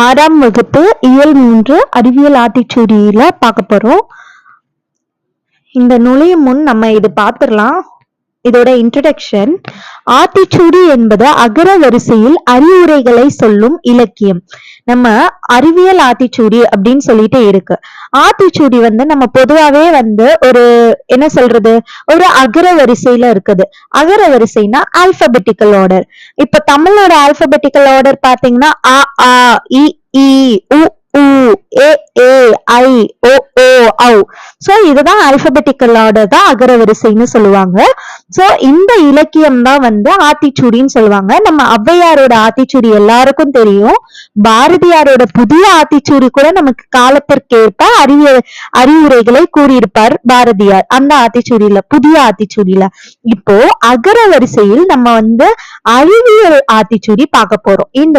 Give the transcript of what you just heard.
6ஆம் வகுப்பு இயல் 3 அறிவியல் ஆத்திச்சூடியில பார்க்க போறோம். இந்த நுழையும் முன் நம்ம இது பார்த்துடலாம். இதோட இன்ட்ரடக்ஷன். ஆத்திச்சூடி என்பது அகர வரிசையில் அறிவுரைகளை சொல்லும் இலக்கியம். நம்ம அறிவியல் ஆத்திச்சூடி அப்படின்னு சொல்லிட்டு இருக்கு. ஆத்திச்சூடி நம்ம பொதுவாவே ஒரு என்ன சொல்றது, ஒரு அகர வரிசையில இருக்குது. அகர வரிசைனா ஆல்பபெட்டிக்கல் ஆர்டர். இப்ப தமிழோட ஆல்பபெட்டிக்கல் ஆர்டர் பாத்தீங்கன்னா அ ஆ இ ஈ உ ஊ ஏ ஏ ஐ ஓ ஓ ஔ. சோ இதுதான் ஆல்பபெட்டிக்கல் ஆர்டர் தான் அகர வரிசைன்னு சொல்லுவாங்க. சோ இந்த இலக்கியம் தான் ஆத்திச்சூடின்னு சொல்லுவாங்க. நம்ம ஔவையாரோட ஆத்திச்சூடி எல்லாருக்கும் தெரியும். பாரதியாரோட புதிய ஆத்திச்சூடி கூட நமக்கு காலத்திற்கேற்ப அறிவுரைகளை கூறியிருப்பார் பாரதியார். அந்த ஆத்திச்சூடியில, புதிய ஆத்திச்சூடியில இப்போ அகர வரிசையில் நம்ம அறிவியல் ஆத்திச்சூடி பார்க்க போறோம் இந்த